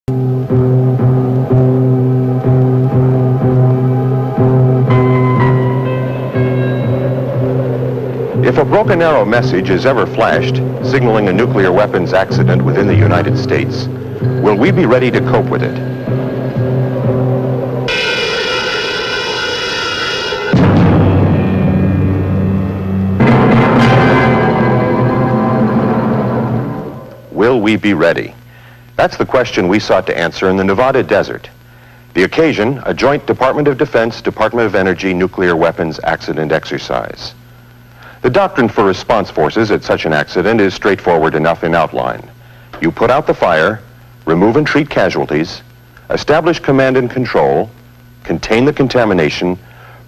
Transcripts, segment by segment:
If a broken arrow message is ever flashed, signaling a nuclear weapons accident within the United States, will we be ready to cope with it? Will we be ready? That's the question we sought to answer in the Nevada desert. The occasion, a joint Department of Defense, Department of Energy nuclear weapons accident exercise. The doctrine for response forces at such an accident is straightforward enough in outline. You put out the fire, remove and treat casualties, establish command and control, contain the contamination,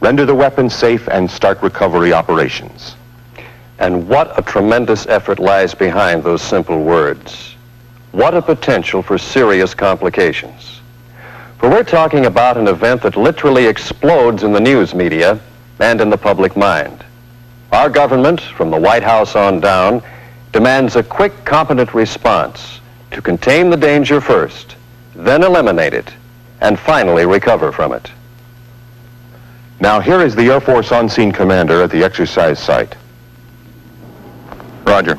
render the weapons safe, and start recovery operations. And what a tremendous effort lies behind those simple words. What a potential for serious complications. For we're talking about an event that literally explodes in the news media and in the public mind. Our government, from the White House on down, demands a quick, competent response to contain the danger first, then eliminate it, and finally recover from it. Now here is the Air Force on-scene commander at the exercise site. Roger.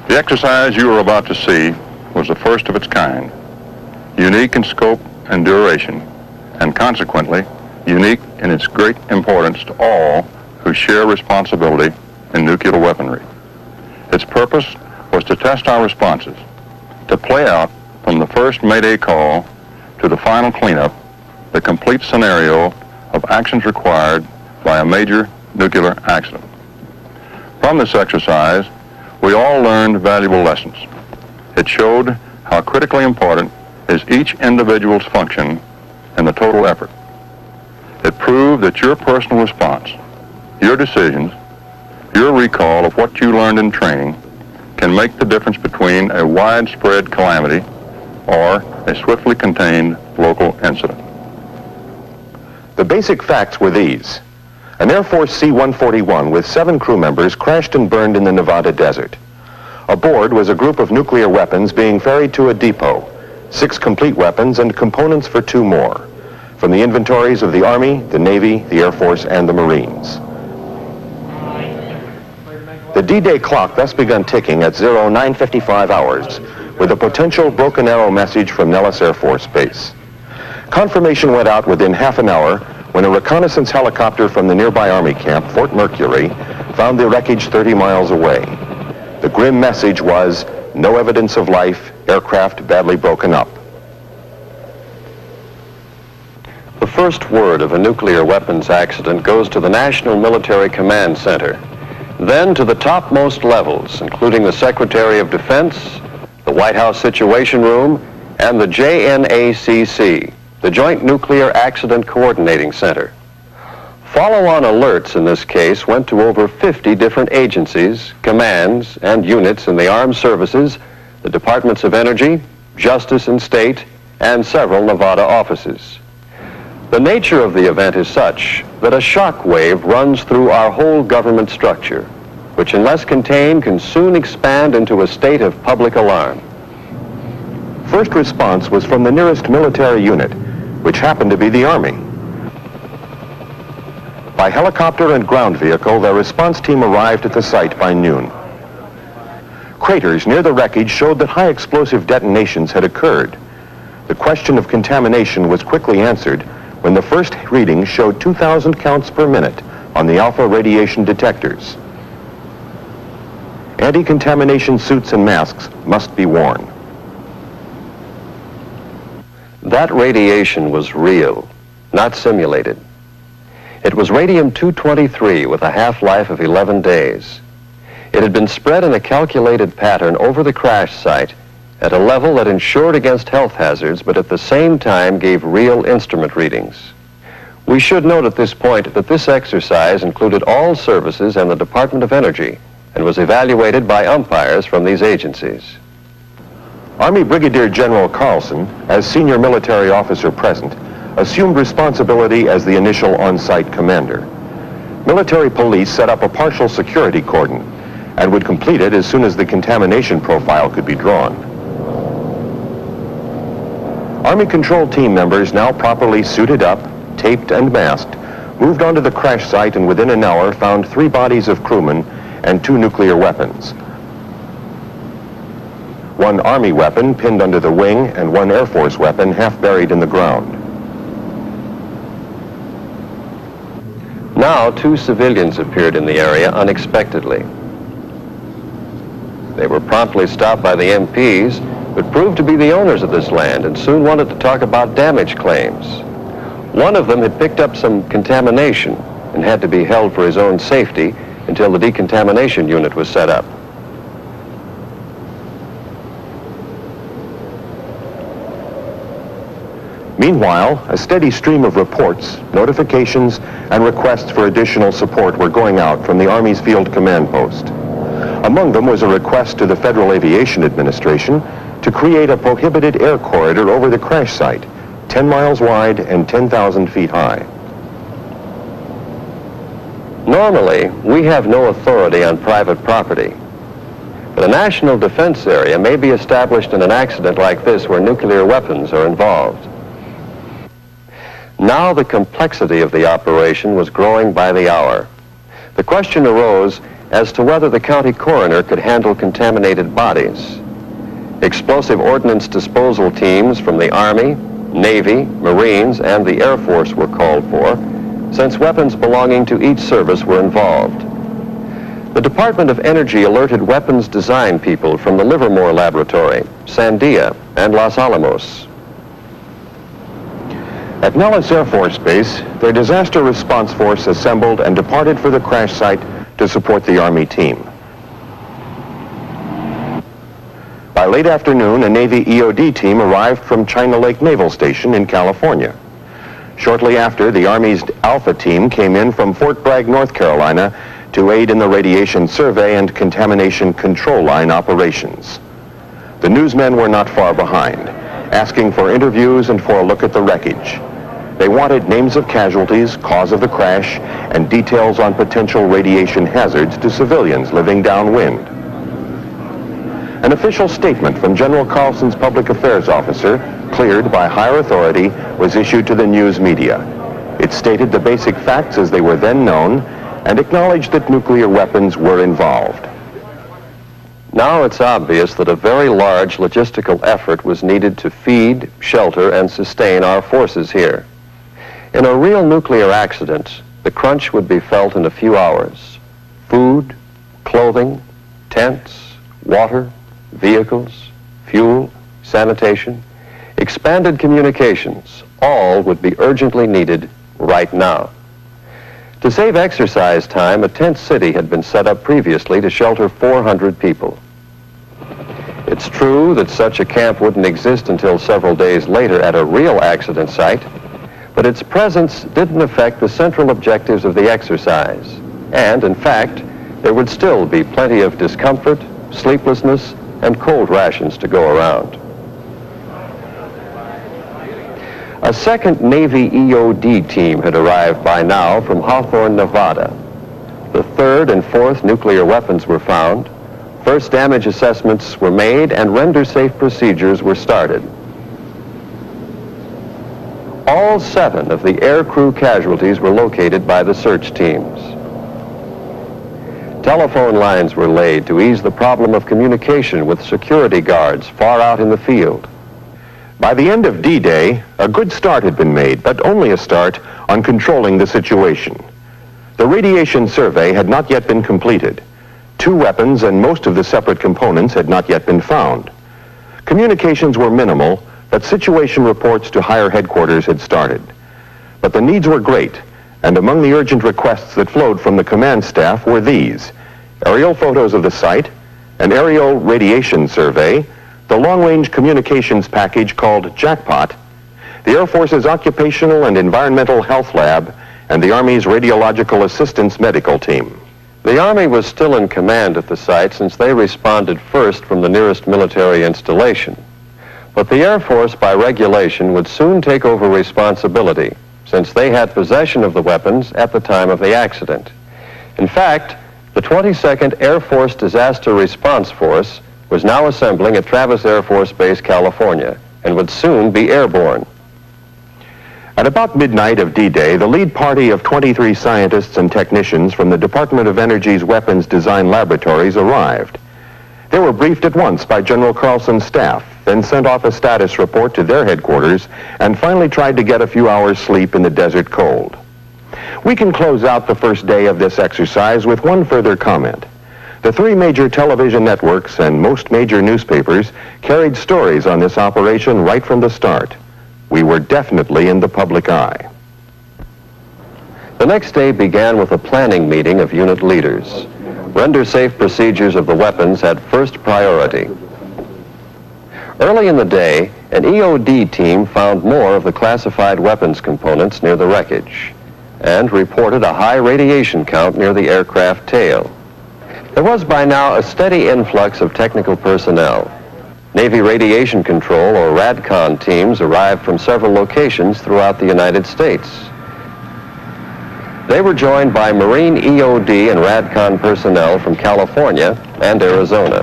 The exercise you are about to see was the first of its kind, unique in scope and duration, and consequently unique in its great importance to all who share responsibility in nuclear weaponry. Its purpose was to test our responses, to play out from the first Mayday call to the final cleanup the complete scenario of actions required by a major nuclear accident. From this exercise, we all learned valuable lessons. It showed how critically important is each individual's function in the total effort. It proved that your personal response, your decisions, your recall of what you learned in training can make the difference between a widespread calamity or a swiftly contained local incident. The basic facts were these. An Air Force C-141 with 7 crew members crashed and burned in the Nevada desert. Aboard was a group of nuclear weapons being ferried to a depot, 6 complete weapons and components for 2 more, from the inventories of the Army, the Navy, the Air Force, and the Marines. The D-Day clock thus begun ticking at 09:55 hours with a potential broken arrow message from Nellis Air Force Base. Confirmation went out within half an hour when a reconnaissance helicopter from the nearby Army camp, Fort Mercury, found the wreckage 30 miles away. The grim message was, no evidence of life, aircraft badly broken up. The first word of a nuclear weapons accident goes to the National Military Command Center, then to the topmost levels, including the Secretary of Defense, the White House Situation Room, and the JNACC, the Joint Nuclear Accident Coordinating Center. Follow-on alerts in this case went to over 50 different agencies, commands, and units in the armed services, the Departments of Energy, Justice and State, and several Nevada offices. The nature of the event is such that a shock wave runs through our whole government structure, which unless contained can soon expand into a state of public alarm. First response was from the nearest military unit, which happened to be the Army. By helicopter and ground vehicle, their response team arrived at the site by noon. Craters near the wreckage showed that high explosive detonations had occurred. The question of contamination was quickly answered when the first reading showed 2,000 counts per minute on the alpha radiation detectors. Anti-contamination suits and masks must be worn. That radiation was real, not simulated. It was radium-223 with a half-life of 11 days. It had been spread in a calculated pattern over the crash site at a level that ensured against health hazards, but at the same time gave real instrument readings. We should note at this point that this exercise included all services and the Department of Energy and was evaluated by umpires from these agencies. Army Brigadier General Carlson, as senior military officer present, assumed responsibility as the initial on-site commander. Military police set up a partial security cordon and would complete it as soon as the contamination profile could be drawn. Army control team members, now properly suited up, taped and masked, moved onto the crash site and within an hour found 3 bodies of crewmen and 2 nuclear weapons. 1 Army weapon pinned under the wing and 1 Air Force weapon half buried in the ground. Now 2 civilians appeared in the area unexpectedly. They were promptly stopped by the MPs, but proved to be the owners of this land and soon wanted to talk about damage claims. One of them had picked up some contamination and had to be held for his own safety until the decontamination unit was set up. Meanwhile, a steady stream of reports, notifications, and requests for additional support were going out from the Army's Field Command Post. Among them was a request to the Federal Aviation Administration to create a prohibited air corridor over the crash site, 10 miles wide and 10,000 feet high. Normally, we have no authority on private property, but a national defense area may be established in an accident like this where nuclear weapons are involved. Now the complexity of the operation was growing by the hour. The question arose as to whether the county coroner could handle contaminated bodies. Explosive ordnance disposal teams from the Army, Navy, Marines, and the Air Force were called for, since weapons belonging to each service were involved. The Department of Energy alerted weapons design people from the Livermore Laboratory, Sandia, and Los Alamos. At Nellis Air Force Base, their disaster response force assembled and departed for the crash site to support the Army team. By late afternoon, a Navy EOD team arrived from China Lake Naval Station in California. Shortly after, the Army's Alpha team came in from Fort Bragg, North Carolina, to aid in the radiation survey and contamination control line operations. The newsmen were not far behind, asking for interviews and for a look at the wreckage. They wanted names of casualties, cause of the crash, and details on potential radiation hazards to civilians living downwind. An official statement from General Carlson's public affairs officer, cleared by higher authority, was issued to the news media. It stated the basic facts as they were then known and acknowledged that nuclear weapons were involved. Now it's obvious that a very large logistical effort was needed to feed, shelter, and sustain our forces here. In a real nuclear accident, the crunch would be felt in a few hours. Food, clothing, tents, water, vehicles, fuel, sanitation, expanded communications, all would be urgently needed right now. To save exercise time, a tent city had been set up previously to shelter 400 people. It's true that such a camp wouldn't exist until several days later at a real accident site, but its presence didn't affect the central objectives of the exercise. And, in fact, there would still be plenty of discomfort, sleeplessness, and cold rations to go around. A second Navy EOD team had arrived by now from Hawthorne, Nevada. The 3rd and 4th nuclear weapons were found, first damage assessments were made, and render-safe procedures were started. All 7 of the aircrew casualties were located by the search teams. Telephone lines were laid to ease the problem of communication with security guards far out in the field. By the end of D-Day, a good start had been made, but only a start on controlling the situation. The radiation survey had not yet been completed. 2 weapons and most of the separate components had not yet been found. Communications were minimal, but situation reports to higher headquarters had started. But the needs were great, and among the urgent requests that flowed from the command staff were these: aerial photos of the site, an aerial radiation survey, the long-range communications package called Jackpot, the Air Force's Occupational and Environmental Health Lab, and the Army's Radiological Assistance Medical Team. The Army was still in command at the site since they responded first from the nearest military installation. But the Air Force, by regulation, would soon take over responsibility, since they had possession of the weapons at the time of the accident. In fact, the 22nd Air Force Disaster Response Force was now assembling at Travis Air Force Base, California, and would soon be airborne. At about midnight of D-Day, the lead party of 23 scientists and technicians from the Department of Energy's Weapons Design Laboratories arrived. They were briefed at once by General Carlson's staff, then sent off a status report to their headquarters, and finally tried to get a few hours' sleep in the desert cold. We can close out the first day of this exercise with one further comment. The three major television networks and most major newspapers carried stories on this operation right from the start. We were definitely in the public eye. The next day began with a planning meeting of unit leaders. Render-safe procedures of the weapons had first priority. Early in the day, an EOD team found more of the classified weapons components near the wreckage and reported a high radiation count near the aircraft tail. There was by now a steady influx of technical personnel. Navy Radiation Control, or RADCON, teams arrived from several locations throughout the United States. They were joined by Marine EOD and RADCON personnel from California and Arizona.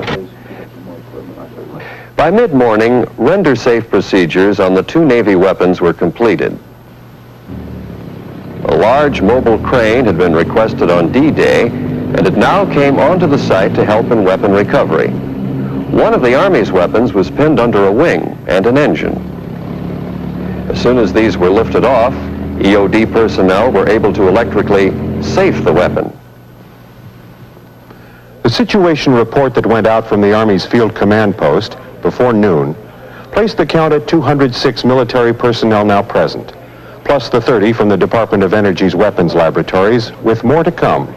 By mid-morning, render-safe procedures on the two Navy weapons were completed. A large mobile crane had been requested on D-Day, and it now came onto the site to help in weapon recovery. One of the Army's weapons was pinned under a wing and an engine. As soon as these were lifted off, EOD personnel were able to electrically safe the weapon. The situation report that went out from the Army's Field Command Post before noon placed the count at 206 military personnel now present, plus the 30 from the Department of Energy's weapons laboratories, with more to come.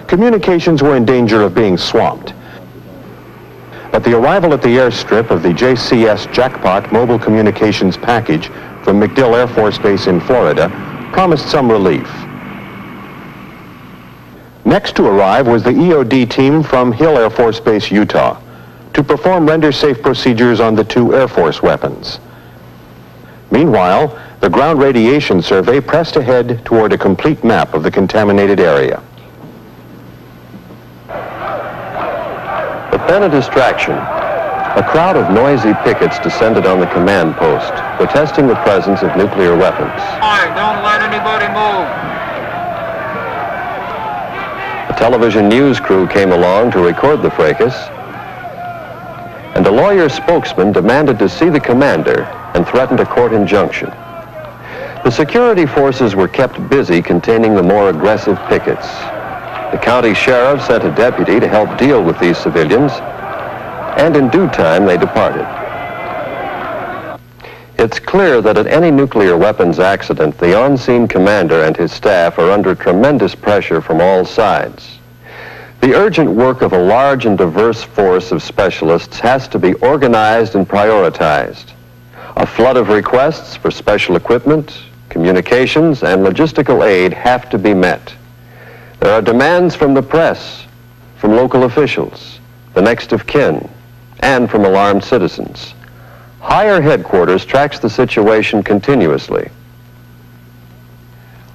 Communications were in danger of being swamped, but the arrival at the airstrip of the JCS Jackpot mobile communications package from MacDill Air Force Base in Florida promised some relief. Next to arrive was the EOD team from Hill Air Force Base, Utah, to perform render-safe procedures on the two Air Force weapons. Meanwhile, the ground radiation survey pressed ahead toward a complete map of the contaminated area. But then a distraction. A crowd of noisy pickets descended on the command post, protesting the presence of nuclear weapons. All right, don't let anybody move. A television news crew came along to record the fracas, and a lawyer spokesman demanded to see the commander and threatened a court injunction. The security forces were kept busy containing the more aggressive pickets. The county sheriff sent a deputy to help deal with these civilians, and in due time they departed. It's clear that at any nuclear weapons accident, the on-scene commander and his staff are under tremendous pressure from all sides. The urgent work of a large and diverse force of specialists has to be organized and prioritized. A flood of requests for special equipment, communications, and logistical aid have to be met. There are demands from the press, from local officials, the next of kin, and from alarmed citizens. Higher headquarters tracks the situation continuously.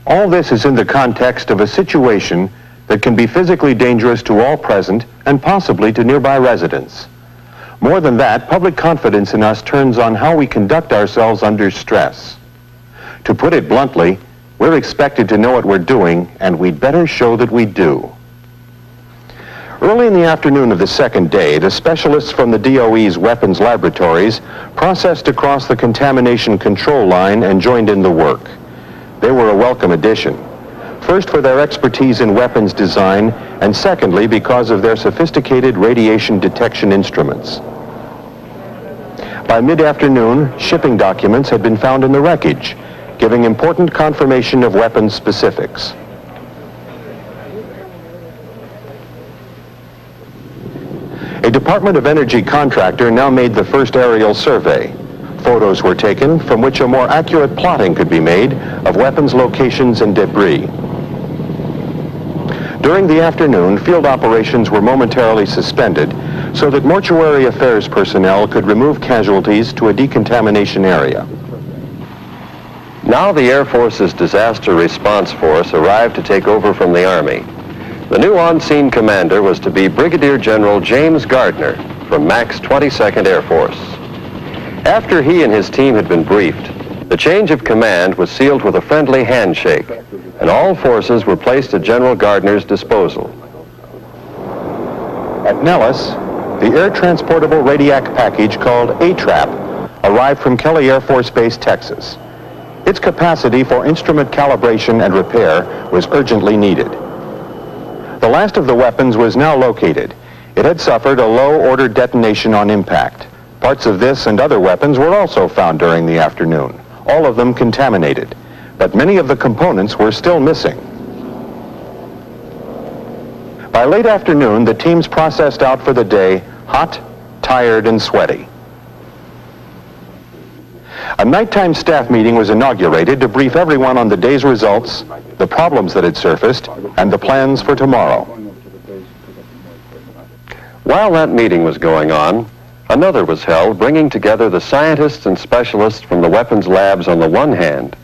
All this is in the context of a situation that can be physically dangerous to all present and possibly to nearby residents. More than that, public confidence in us turns on how we conduct ourselves under stress. To put it bluntly, we're expected to know what we're doing, and we'd better show that we do. Early in the afternoon of the second day, the specialists from the DOE's weapons laboratories processed across the contamination control line and joined in the work. They were a welcome addition. First, for their expertise in weapons design, and secondly, because of their sophisticated radiation detection instruments. By mid-afternoon, shipping documents had been found in the wreckage, giving important confirmation of weapons specifics. A Department of Energy contractor now made the first aerial survey. Photos were taken from which a more accurate plotting could be made of weapons locations and debris. During the afternoon, field operations were momentarily suspended so that mortuary affairs personnel could remove casualties to a decontamination area. Now the Air Force's Disaster Response Force arrived to take over from the Army. The new on-scene commander was to be Brigadier General James Gardner from Mac's 22nd Air Force. After he and his team had been briefed, the change of command was sealed with a friendly handshake, and all forces were placed at General Gardner's disposal. At Nellis, the air transportable Radiac package called A-Trap arrived from Kelly Air Force Base, Texas. Its capacity for instrument calibration and repair was urgently needed. The last of the weapons was now located. It had suffered a low-order detonation on impact. Parts of this and other weapons were also found during the afternoon, all of them contaminated, but many of the components were still missing. By late afternoon, the teams processed out for the day, hot, tired, and sweaty. A nighttime staff meeting was inaugurated to brief everyone on the day's results, the problems that had surfaced, and the plans for tomorrow. While that meeting was going on, another was held, bringing together the scientists and specialists from the weapons labs on the one hand,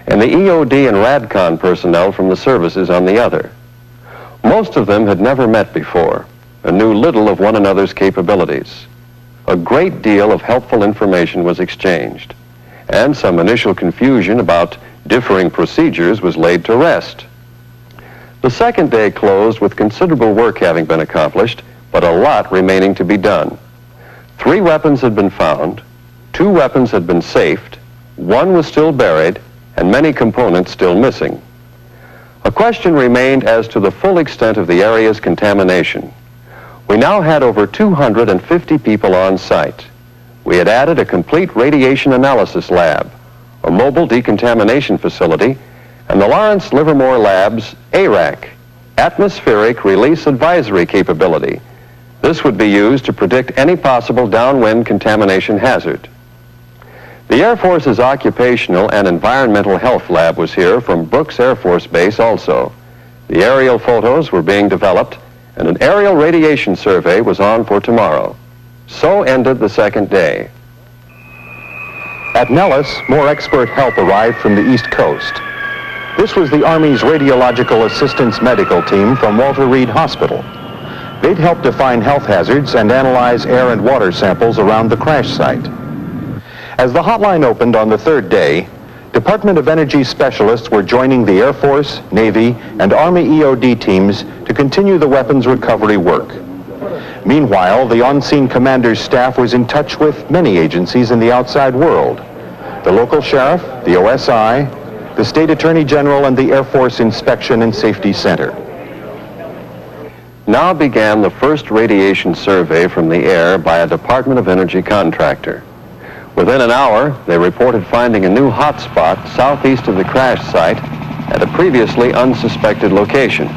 and the EOD and RADCON personnel from the services on the other. Most of them had never met before and knew little of one another's capabilities. A great deal of helpful information was exchanged, and some initial confusion about differing procedures was laid to rest. The second day closed with considerable work having been accomplished, but a lot remaining to be done. 3 weapons had been found, 2 weapons had been safed, 1 was still buried, and many components still missing. A question remained as to the full extent of the area's contamination. We now had over 250 people on site. We had added a complete radiation analysis lab, a mobile decontamination facility, and the Lawrence Livermore Lab's ARAC, Atmospheric Release Advisory Capability. This would be used to predict any possible downwind contamination hazard. The Air Force's Occupational and Environmental Health Lab was here from Brooks Air Force Base also. The aerial photos were being developed, and an aerial radiation survey was on for tomorrow. So ended the second day. At Nellis, more expert help arrived from the East Coast. This was the Army's Radiological Assistance Medical Team from Walter Reed Hospital. They'd help define health hazards and analyze air and water samples around the crash site. As the hotline opened on the third day, Department of Energy specialists were joining the Air Force, Navy, and Army EOD teams to continue the weapons recovery work. Meanwhile, the on-scene commander's staff was in touch with many agencies in the outside world: the local sheriff, the OSI, the State Attorney General, and the Air Force Inspection and Safety Center. Now began the first radiation survey from the air by a Department of Energy contractor. Within an hour, they reported finding a new hot spot southeast of the crash site at a previously unsuspected location.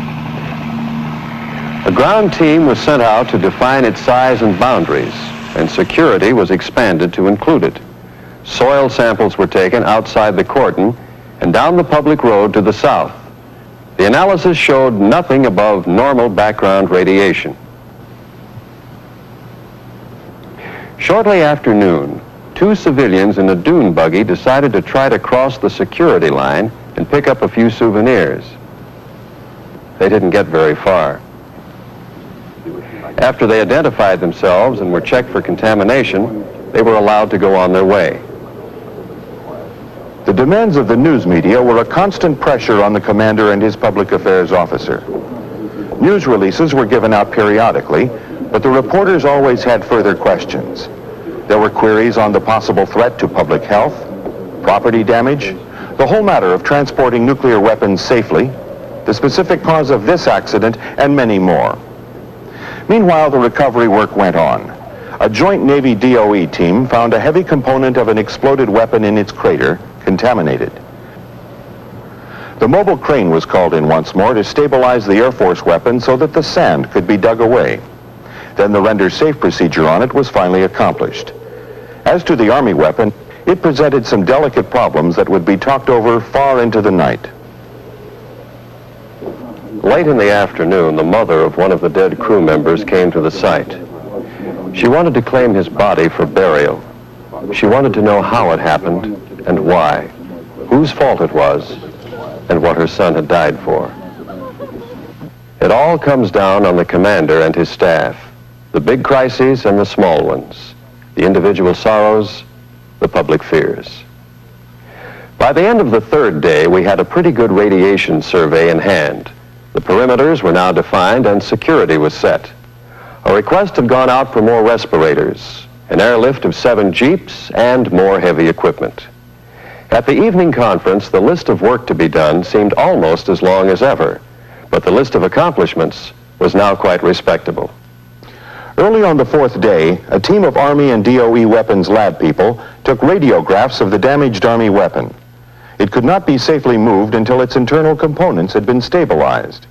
A ground team was sent out to define its size and boundaries, and security was expanded to include it. Soil samples were taken outside the cordon and down the public road to the south. The analysis showed nothing above normal background radiation. Shortly after noon, 2 civilians in a dune buggy decided to try to cross the security line and pick up a few souvenirs. They didn't get very far. After they identified themselves and were checked for contamination, they were allowed to go on their way. The demands of the news media were a constant pressure on the commander and his public affairs officer. News releases were given out periodically, but the reporters always had further questions. There were queries on the possible threat to public health, property damage, the whole matter of transporting nuclear weapons safely, the specific cause of this accident, and many more. Meanwhile, the recovery work went on. A joint Navy DOE team found a heavy component of an exploded weapon in its crater, contaminated. The mobile crane was called in once more to stabilize the Air Force weapon so that the sand could be dug away. Then the render safe procedure on it was finally accomplished. As to the Army weapon, it presented some delicate problems that would be talked over far into the night. Late in the afternoon, the mother of one of the dead crew members came to the site. She wanted to claim his body for burial. She wanted to know how it happened and why, whose fault it was, and what her son had died for. It all comes down on the commander and his staff. the big crises and the small ones, the individual sorrows, the public fears. By the end of the third day, we had a pretty good radiation survey in hand. The perimeters were now defined and security was set. A request had gone out for more respirators, an airlift of 7 jeeps, and more heavy equipment. At the evening conference, the list of work to be done seemed almost as long as ever, but the list of accomplishments was now quite respectable. Early on the fourth day, a team of Army and DOE weapons lab people took radiographs of the damaged Army weapon. It could not be safely moved until its internal components had been stabilized.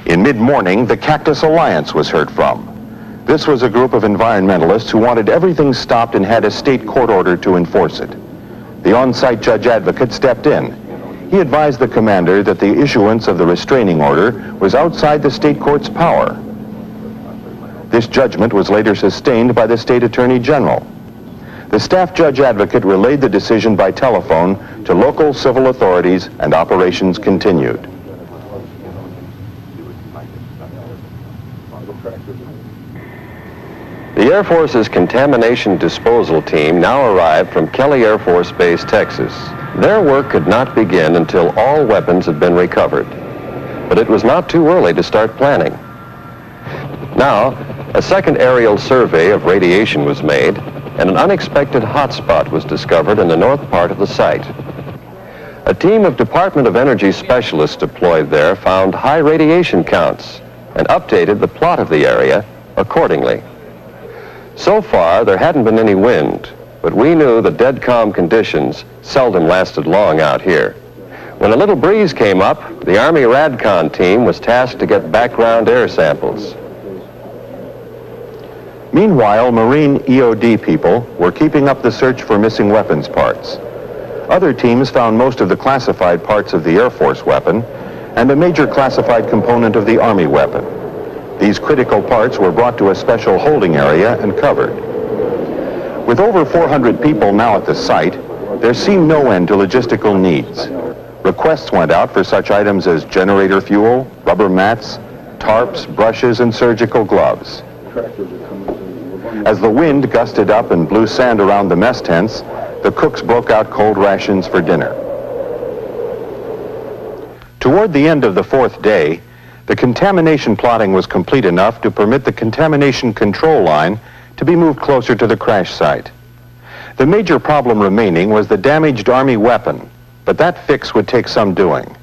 In mid-morning, the Cactus Alliance was heard from. This was a group of environmentalists who wanted everything stopped and had a state court order to enforce it. The on-site judge advocate stepped in. He advised the commander that the issuance of the restraining order was outside the state court's power. This judgment was later sustained by the state attorney general. The staff judge advocate relayed the decision by telephone to local civil authorities, and operations continued. The Air Force's contamination disposal team now arrived from Kelly Air Force Base, Texas. Their work could not begin until all weapons had been recovered. But it was not too early to start planning. Now, a second aerial survey of radiation was made, and an unexpected hotspot was discovered in the north part of the site. A team of Department of Energy specialists deployed there found high radiation counts and updated the plot of the area accordingly. So far, there hadn't been any wind, but we knew the dead calm conditions seldom lasted long out here. When a little breeze came up, the Army RADCON team was tasked to get background air samples. Meanwhile, Marine EOD people were keeping up the search for missing weapons parts. Other teams found most of the classified parts of the Air Force weapon and a major classified component of the Army weapon. These critical parts were brought to a special holding area and covered. With over 400 people now at the site, there seemed no end to logistical needs. Requests went out for such items as generator fuel, rubber mats, tarps, brushes, and surgical gloves. As the wind gusted up and blew sand around the mess tents, the cooks broke out cold rations for dinner. Toward the end of the fourth day, the contamination plotting was complete enough to permit the contamination control line to be moved closer to the crash site. The major problem remaining was the damaged Army weapon, but that fix would take some doing.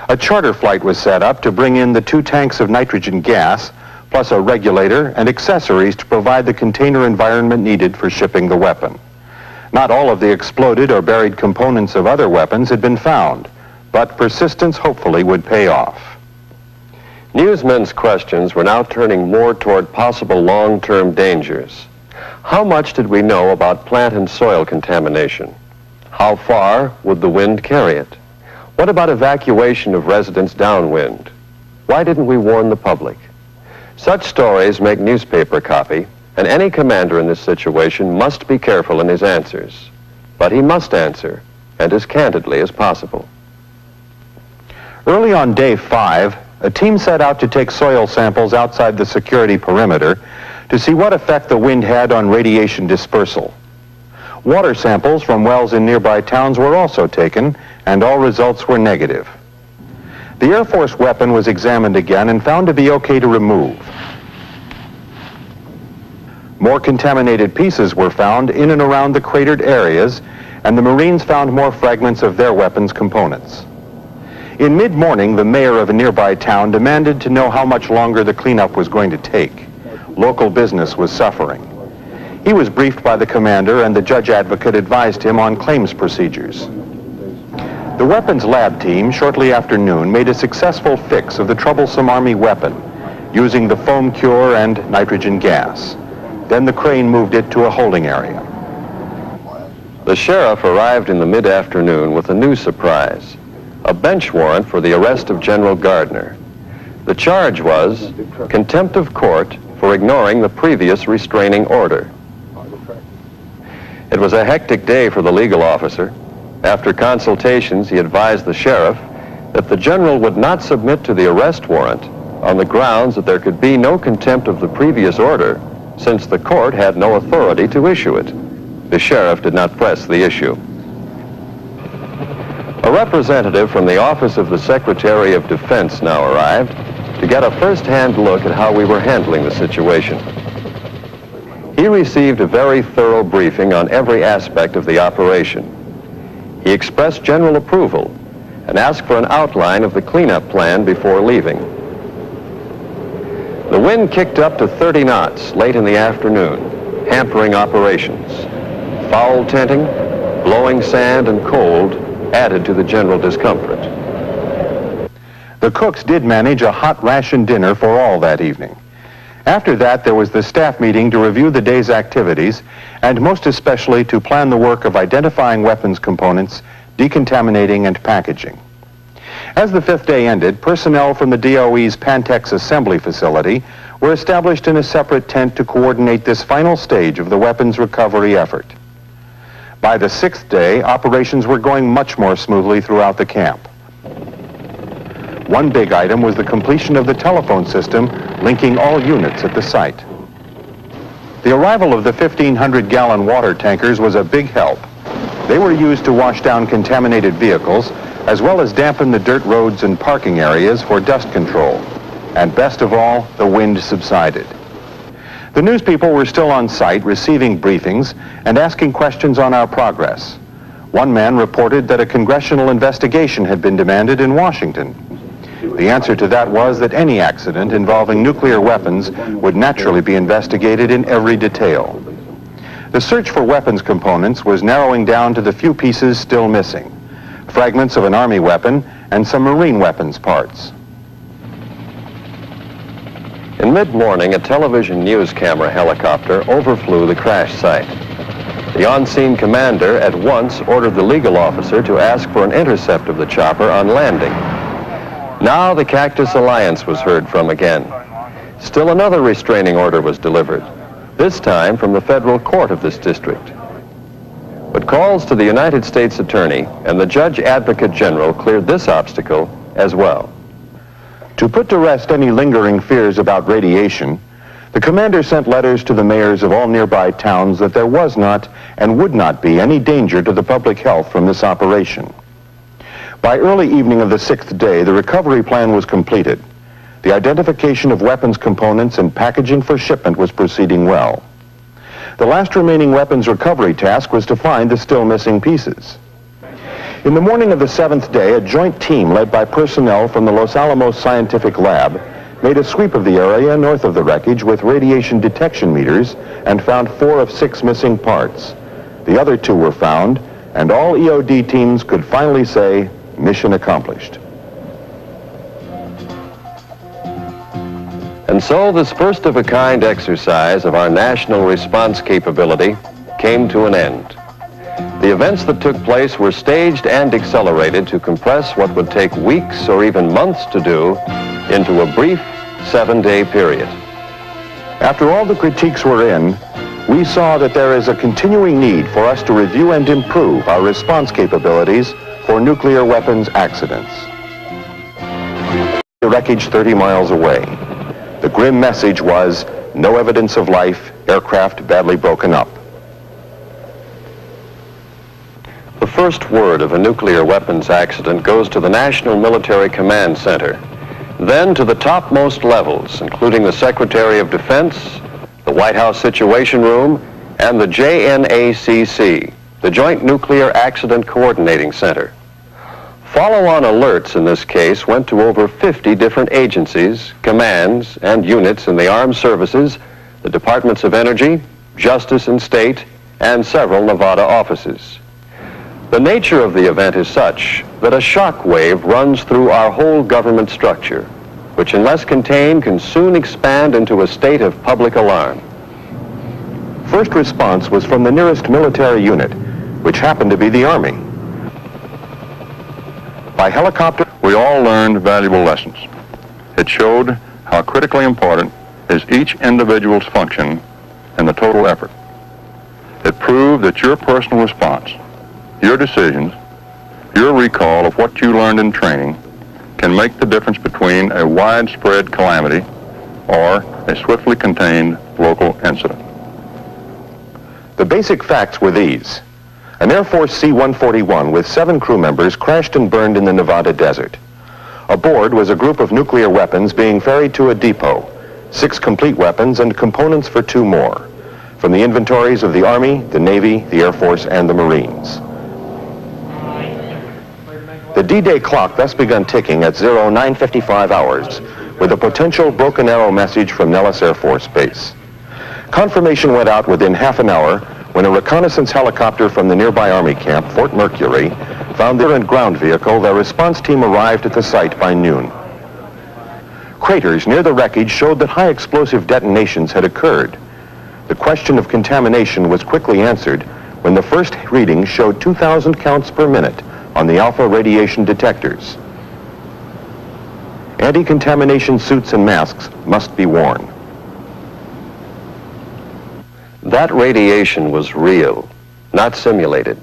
A charter flight was set up to bring in the 2 tanks of nitrogen gas, plus a regulator and accessories to provide the container environment needed for shipping the weapon. Not all of the exploded or buried components of other weapons had been found, but persistence hopefully would pay off. Newsmen's questions were now turning more toward possible long-term dangers. How much did we know about plant and soil contamination? How far would the wind carry it? What about evacuation of residents downwind? Why didn't we warn the public? Such stories make newspaper copy, and any commander in this situation must be careful in his answers. But he must answer, and as candidly as possible. Early on day 5, a team set out to take soil samples outside the security perimeter to see what effect the wind had on radiation dispersal. Water samples from wells in nearby towns were also taken, and all results were negative. The Air Force weapon was examined again and found to be okay to remove. More contaminated pieces were found in and around the cratered areas, and the Marines found more fragments of their weapons components. In mid-morning, the mayor of a nearby town demanded to know how much longer the cleanup was going to take. Local business was suffering. He was briefed by the commander, and the judge advocate advised him on claims procedures. The weapons lab team, shortly after noon, made a successful fix of the troublesome Army weapon, using the foam cure and nitrogen gas. Then the crane moved it to a holding area. The sheriff arrived in the mid-afternoon with a new surprise. A bench warrant for the arrest of General Gardner. The charge was contempt of court for ignoring the previous restraining order. It was a hectic day for the legal officer. After consultations, he advised the sheriff that the general would not submit to the arrest warrant on the grounds that there could be no contempt of the previous order since the court had no authority to issue it. The sheriff did not press the issue. A representative from the Office of the Secretary of Defense now arrived to get a first-hand look at how we were handling the situation. He received a very thorough briefing on every aspect of the operation. He expressed general approval and asked for an outline of the cleanup plan before leaving. The wind kicked up to 30 knots late in the afternoon, hampering operations. Foul tenting, blowing sand, and cold added to the general discomfort. The cooks did manage a hot ration dinner for all that evening. After that, there was the staff meeting to review the day's activities, and most especially to plan the work of identifying weapons components, decontaminating, and packaging. As the fifth day ended, personnel from the DOE's Pantex assembly facility were established in a separate tent to coordinate this final stage of the weapons recovery effort. By the sixth day, operations were going much more smoothly throughout the camp. One big item was the completion of the telephone system linking all units at the site. The arrival of the 1,500-gallon water tankers was a big help. They were used to wash down contaminated vehicles, as well as dampen the dirt roads and parking areas for dust control. And best of all, the wind subsided. The news people were still on site receiving briefings and asking questions on our progress. One man reported that a congressional investigation had been demanded in Washington. The answer to that was that any accident involving nuclear weapons would naturally be investigated in every detail. The search for weapons components was narrowing down to the few pieces still missing: fragments of an Army weapon and some Marine weapons parts. In mid-morning, a television news camera helicopter overflew the crash site. The on-scene commander at once ordered the legal officer to ask for an intercept of the chopper on landing. Now the Cactus Alliance was heard from again. Still another restraining order was delivered, this time from the federal court of this district. But calls to the United States Attorney and the Judge Advocate General cleared this obstacle as well. To put to rest any lingering fears about radiation, the commander sent letters to the mayors of all nearby towns that there was not and would not be any danger to the public health from this operation. By early evening of the sixth day, the recovery plan was completed. The identification of weapons components and packaging for shipment was proceeding well. The last remaining weapons recovery task was to find the still missing pieces. In the morning of the seventh day, a joint team led by personnel from the Los Alamos Scientific Lab made a sweep of the area north of the wreckage with radiation detection meters and found 4 of 6 missing parts. The other 2 were found, and all EOD teams could finally say, mission accomplished. And so this first-of-a-kind exercise of our national response capability came to an end. The events that took place were staged and accelerated to compress what would take weeks or even months to do into a brief 7-day period. After all the critiques were in, we saw that there is a continuing need for us to review and improve our response capabilities for nuclear weapons accidents. The wreckage 30 miles away. The grim message was, no evidence of life, aircraft badly broken up. The first word of a nuclear weapons accident goes to the National Military Command Center, then to the topmost levels, including the Secretary of Defense, the White House Situation Room, and the JNACC, the Joint Nuclear Accident Coordinating Center. Follow-on alerts in this case went to over 50 different agencies, commands, and units in the armed services, the Departments of Energy, Justice and State, and several Nevada offices. The nature of the event is such that a shock wave runs through our whole government structure, which unless contained can soon expand into a state of public alarm. First response was from the nearest military unit, which happened to be the Army. By helicopter, We all learned valuable lessons. It showed how critically important is each individual's function in the total effort. It proved that your personal response, your decisions, your recall of what you learned in training, can make the difference between a widespread calamity or a swiftly contained local incident. The basic facts were these. An Air Force C-141 with 7 crew members crashed and burned in the Nevada desert. Aboard was a group of nuclear weapons being ferried to a depot, 6 complete weapons and components for 2 more, from the inventories of the Army, the Navy, the Air Force, and the Marines. The D-Day clock thus begun ticking at 09:55 hours with a potential broken arrow message from Nellis Air Force Base. Confirmation went out within half an hour when a reconnaissance helicopter from the nearby Army camp, Fort Mercury, found their ground vehicle. Their response team arrived at the site by noon. Craters near the wreckage showed that high explosive detonations had occurred. The question of contamination was quickly answered when the first readings showed 2,000 counts per minute on the alpha radiation detectors. Anti-contamination suits and masks must be worn. That radiation was real, not simulated.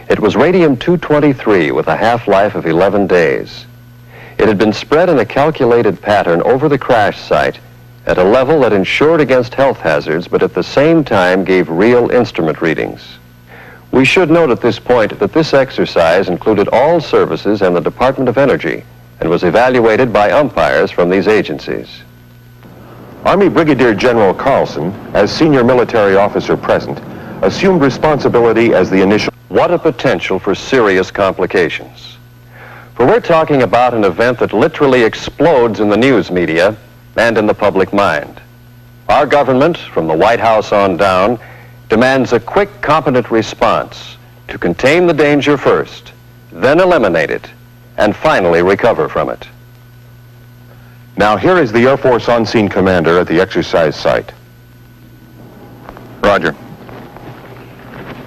It was radium-223 with a half-life of 11 days. It had been spread in a calculated pattern over the crash site at a level that ensured against health hazards, but at the same time gave real instrument readings. We should note at this point that this exercise included all services and the Department of Energy and was evaluated by umpires from these agencies. Army Brigadier General Carlson, as senior military officer present, assumed responsibility as the initial... What a potential for serious complications. For we're talking about an event that literally explodes in the news media and in the public mind. Our government, from the White House on down, demands a quick, competent response to contain the danger first, then eliminate it, and finally recover from it. Now here is the Air Force on-scene commander at the exercise site. Roger.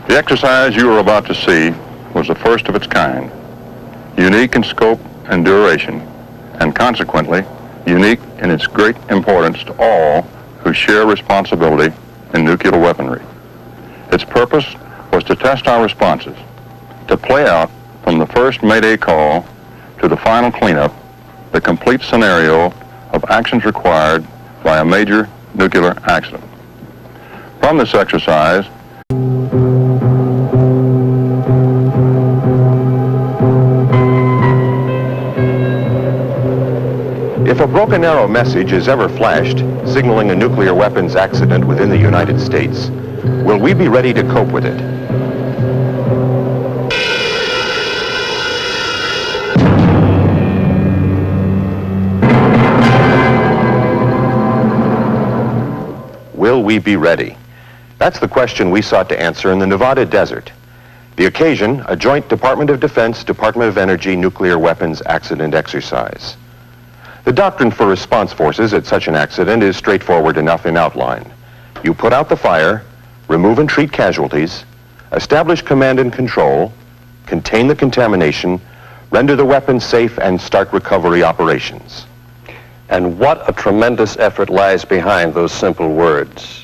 The exercise you are about to see was the first of its kind, unique in scope and duration, and consequently unique in its great importance to all who share responsibility in nuclear weaponry. Its purpose was to test our responses, to play out from the first Mayday call to the final cleanup the complete scenario of actions required by a major nuclear accident. From this exercise, if a broken arrow message is ever flashed, signaling a nuclear weapons accident within the United States, will we be ready to cope with it? Will we be ready? That's the question we sought to answer in the Nevada desert. The occasion, a joint Department of Defense, Department of Energy nuclear weapons accident exercise. The doctrine for response forces at such an accident is straightforward enough in outline. You put out the fire, remove and treat casualties, establish command and control, contain the contamination, render the weapons safe, and start recovery operations. And what a tremendous effort lies behind those simple words.